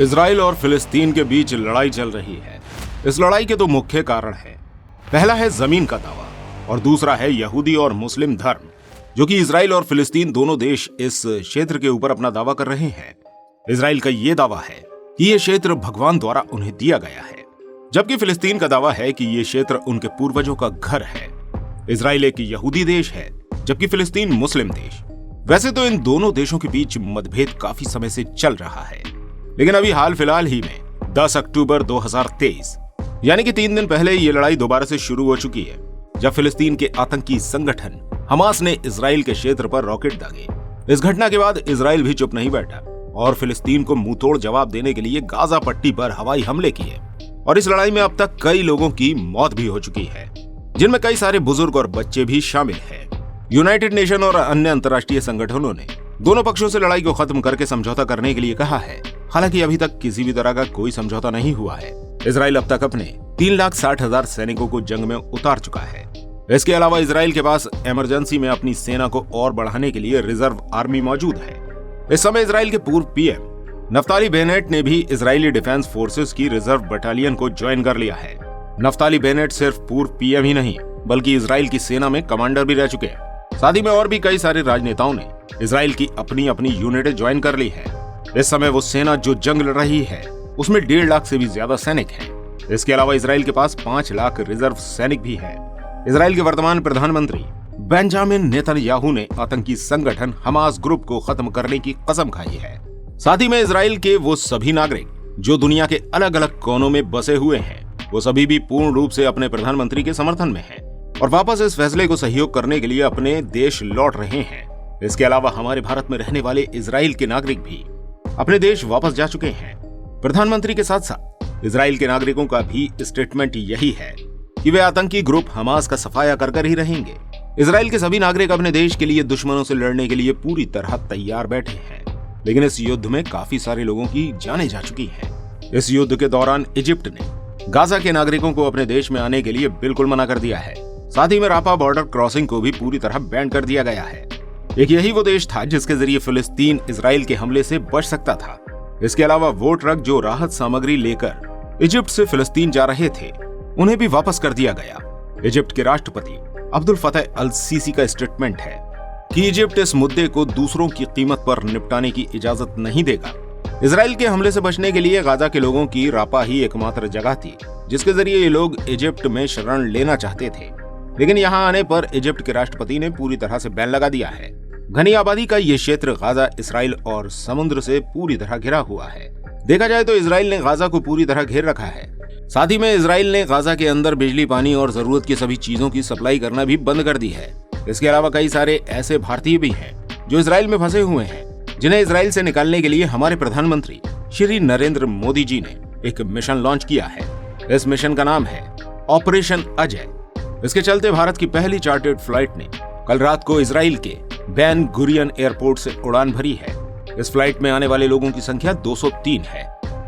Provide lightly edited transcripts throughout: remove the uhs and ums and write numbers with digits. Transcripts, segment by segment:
Israel और फिलिस्तीन के बीच लड़ाई चल रही है। इस लड़ाई के दो मुख्य कारण हैं। पहला है जमीन का दावा और दूसरा है यहूदी और मुस्लिम धर्म, जो कि इजराइल और फिलिस्तीन दोनों देश इस क्षेत्र के ऊपर अपना दावा कर रहे हैं। इजराइल का यह दावा है कि यह क्षेत्र भगवान द्वारा उन्हें दिया गया है, जबकि फिलिस्तीन का दावा है कि यह क्षेत्र उनके पूर्वजों का घर है। इजराइल एक यहूदी देश है, जबकि फिलिस्तीन मुस्लिम देश। वैसे तो इन दोनों देशों के बीच मतभेद काफी समय से चल रहा है, लेकिन अभी हाल फिलहाल ही में 10 अक्टूबर 2023 यानी कि 3 दिन पहले ये लड़ाई दोबारा से शुरू हो चुकी है, जब फिलिस्तीन के आतंकी संगठन हमास ने इजराइल के क्षेत्र पर रॉकेट दागे। इस घटना के बाद इजराइल भी चुप नहीं बैठा और फिलिस्तीन को मुंहतोड़ जवाब देने के लिए गाजा पट्टी पर हवाई हमले किए। और इस लड़ाई में अब तक कई लोगों की मौत भी हो चुकी है, जिनमें कई सारे बुजुर्ग और बच्चे भी शामिल हैं। यूनाइटेड नेशन और अन्य अंतर्राष्ट्रीय संगठनों ने दोनों पक्षों से लड़ाई को खत्म करके समझौता करने के लिए कहा है। हालांकि अभी तक किसी भी तरह का कोई समझौता नहीं हुआ है। इजराइल अब तक अपने 3,60,000 सैनिकों को जंग में उतार चुका है। इसके अलावा इजराइल के पास इमरजेंसी में अपनी सेना को और बढ़ाने के लिए रिजर्व आर्मी मौजूद है। इस समय इजराइल के पूर्व पीएम नफ्ताली बेनेट ने भी इजरायली डिफेंस फोर्सेस की रिजर्व बटालियन को ज्वाइन कर लिया है। नफ्ताली बेनेट सिर्फ पूर्व पीएम ही नहीं, बल्कि इजराइल की सेना में कमांडर भी रह चुके हैं। साथ ही में और भी कई सारे राजनेताओं ने इजराइल की अपनी अपनी यूनिटें ज्वाइन कर ली है। इस समय वो सेना जो जंग लड़ रही है उसमें 1.5 लाख से भी ज्यादा सैनिक हैं। इसके अलावा इजराइल के पास 5 लाख रिजर्व सैनिक भी हैं। इजराइल के वर्तमान प्रधानमंत्री बेंजामिन नेतन्याहू ने आतंकी संगठन हमास ग्रुप को खत्म करने की कसम खाई है। साथ ही में इजराइल के वो सभी नागरिक जो दुनिया के अलग अलग कोनों में बसे हुए हैं, वो सभी भी पूर्ण रूप से अपने प्रधानमंत्री के समर्थन में हैं और वापस इस फैसले को सहयोग करने के लिए अपने देश लौट रहे हैं। इसके अलावा हमारे भारत में रहने वाले इजराइल के नागरिक भी अपने देश वापस जा चुके हैं। प्रधानमंत्री के साथ साथ इजराइल के नागरिकों का भी स्टेटमेंट यही है कि वे आतंकी ग्रुप हमास का सफाया कर ही रहेंगे। इजराइल के सभी नागरिक अपने देश के लिए दुश्मनों से लड़ने के लिए पूरी तरह तैयार बैठे हैं, लेकिन इस युद्ध में काफी सारे लोगों की जानें जा चुकी हैं। इस युद्ध के दौरान इजिप्ट ने गाजा के नागरिकों को अपने देश में आने के लिए बिल्कुल मना कर दिया है। साथ ही में राफा बॉर्डर क्रॉसिंग को भी पूरी तरह बैन कर दिया गया है। एक यही वो देश था जिसके जरिए फिलिस्तीन इजराइल के हमले से बच सकता था। इसके अलावा वो ट्रक जो राहत सामग्री लेकर इजिप्ट से फिलिस्तीन जा रहे थे, उन्हें भी वापस कर दिया गया। इजिप्ट के राष्ट्रपति अब्दुल फतह अल सीसी का स्टेटमेंट है कि इजिप्ट इस मुद्दे को दूसरों की कीमत पर निपटाने की इजाजत नहीं देगा। इजराइल के हमले से बचने के लिए गाजा के लोगों की राफा ही एकमात्र जगह थी जिसके जरिए ये लोग इजिप्ट में शरण लेना चाहते थे, लेकिन यहाँ आने पर इजिप्ट के राष्ट्रपति ने पूरी तरह से बैन लगा दिया है। घनी आबादी का ये क्षेत्र गाजा, इसराइल और समुद्र से पूरी तरह घिरा हुआ है। देखा जाए तो इसराइल ने गाजा को पूरी तरह घेर रखा है। साथ ही में इसराइल ने गाजा के अंदर बिजली, पानी और जरूरत की सभी चीजों की सप्लाई करना भी बंद कर दी है। इसके अलावा कई सारे ऐसे भारतीय भी हैं जो इसराइल में फंसे हुए हैं, जिन्हें इसराइल से निकालने के लिए हमारे प्रधानमंत्री श्री नरेंद्र मोदी जी ने एक मिशन लॉन्च किया है। इस मिशन का नाम है ऑपरेशन अजय। इसके चलते भारत की पहली चार्टर्ड फ्लाइट ने कल रात को इसराइल के बेन गुरियन एयरपोर्ट से उड़ान भरी है। इस फ्लाइट में आने वाले लोगों की संख्या 203 है।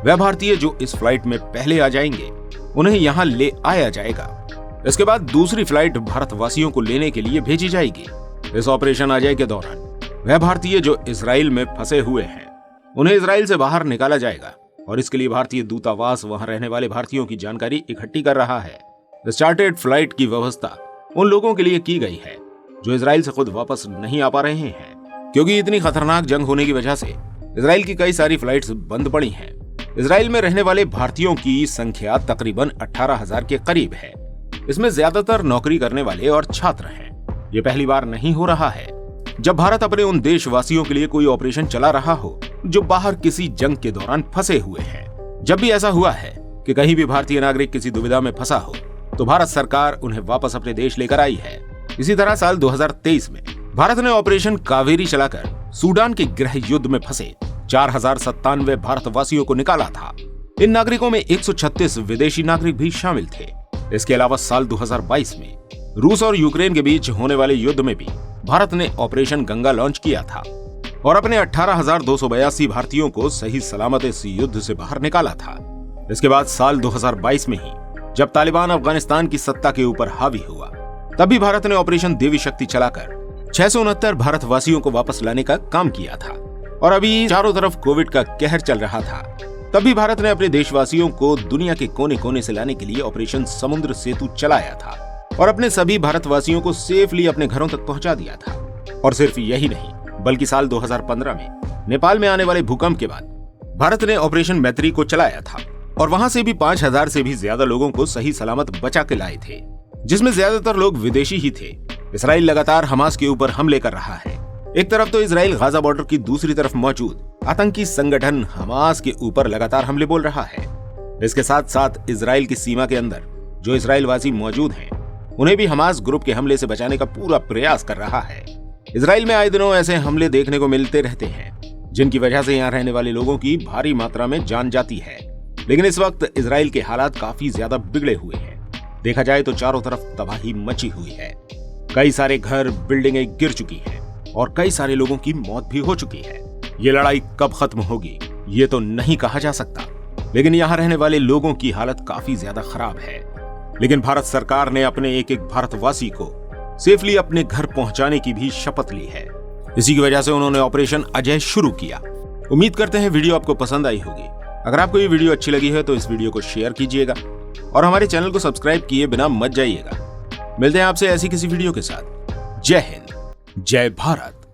वह भारतीय जो इस फ्लाइट में पहले आ जाएंगे, उन्हें यहाँ ले आया जाएगा। इसके बाद दूसरी फ्लाइट भारतवासियों को लेने के लिए भेजी जाएगी। इस ऑपरेशन अजय के दौरान वह भारतीय जो इसराइल में फंसे हुए हैं, उन्हें इसराइल से बाहर निकाला जाएगा और इसके लिए भारतीय दूतावास वहां रहने वाले भारतीयों की जानकारी इकट्ठी कर रहा है। इस चार्टर्ड फ्लाइट की व्यवस्था उन लोगों के लिए की गई है जो इसराइल से खुद वापस नहीं आ पा रहे हैं, क्योंकि इतनी खतरनाक जंग होने की वजह से इसराइल की कई सारी फ्लाइट्स बंद पड़ी हैं। इसराइल में रहने वाले भारतीयों की संख्या तकरीबन 18,000 के करीब है। इसमें ज्यादातर नौकरी करने वाले और छात्र हैं। ये पहली बार नहीं हो रहा है जब भारत अपने उन देशवासियों के लिए कोई ऑपरेशन चला रहा हो जो बाहर किसी जंग के दौरान फंसे हुए हैं। जब भी ऐसा हुआ है कि कहीं भी भारतीय नागरिक किसी दुविधा में फंसा हो, तो भारत सरकार उन्हें वापस अपने देश लेकर आई है। इसी तरह साल 2023 में भारत ने ऑपरेशन कावेरी चलाकर सूडान के गृह युद्ध में फंसे 4,097 भारतवासियों को निकाला था। इन नागरिकों में 136 विदेशी नागरिक भी शामिल थे। इसके अलावा साल 2022 में रूस और यूक्रेन के बीच होने वाले युद्ध में भी भारत ने ऑपरेशन गंगा लॉन्च किया था और अपने 18,282 भारतीयों को सही सलामत इस युद्ध से बाहर निकाला था। इसके बाद साल 2022 में ही जब तालिबान अफगानिस्तान की सत्ता के ऊपर हावी हुआ, तभी भारत ने ऑपरेशन देवी शक्ति चलाकर 669 भारतवासियों को वापस लाने का काम किया था। और अभी चारों तरफ कोविड का कहर चल रहा था, तब भी भारत ने अपने देशवासियों को दुनिया के कोने कोने से लाने के लिए ऑपरेशन समुद्र सेतु चलाया था और अपने सभी भारतवासियों को सेफली अपने घरों तक पहुंचा दिया था। और सिर्फ यही नहीं, बल्कि साल 2015 में नेपाल में आने वाले भूकंप के बाद भारत ने ऑपरेशन मैत्री को चलाया था और वहां से भी 5000 से भी ज्यादा लोगों को सही सलामत बचा के लाए थे, जिसमें ज्यादातर लोग विदेशी ही थे। इसराइल लगातार हमास के ऊपर हमले कर रहा है। एक तरफ तो इसराइल गाजा बॉर्डर की दूसरी तरफ मौजूद आतंकी संगठन हमास के ऊपर लगातार हमले बोल रहा है। इसके साथ साथ इसराइल की सीमा के अंदर जो इसराइलवासी मौजूद हैं, उन्हें भी हमास ग्रुप के हमले से बचाने का पूरा प्रयास कर रहा है। इसराइल में आए दिनों ऐसे हमले देखने को मिलते रहते हैं, जिनकी वजह से यहाँ रहने वाले लोगों की भारी मात्रा में जान जाती है। लेकिन इस वक्त इसराइल के हालात काफी ज्यादा बिगड़े हुए हैं। देखा जाए तो चारों तरफ तबाही मची हुई है। कई सारे घर, बिल्डिंगें गिर चुकी हैं और कई सारे लोगों की मौत भी हो चुकी है। ये लड़ाई कब खत्म होगी ये तो नहीं कहा जा सकता, लेकिन यहाँ रहने वाले लोगों की हालत काफी ज्यादा खराब है। लेकिन भारत सरकार ने अपने एक एक भारतवासी को सेफली अपने घर पहुंचाने की भी शपथ ली है। इसी की वजह से उन्होंने ऑपरेशन अजय शुरू किया। उम्मीद करते हैं वीडियो आपको पसंद आई होगी। अगर आपको ये वीडियो अच्छी लगी है तो इस वीडियो को शेयर कीजिएगा और हमारे चैनल को सब्सक्राइब किए बिना मत जाइएगा। मिलते हैं आपसे ऐसी किसी वीडियो के साथ। जय हिंद, जय भारत।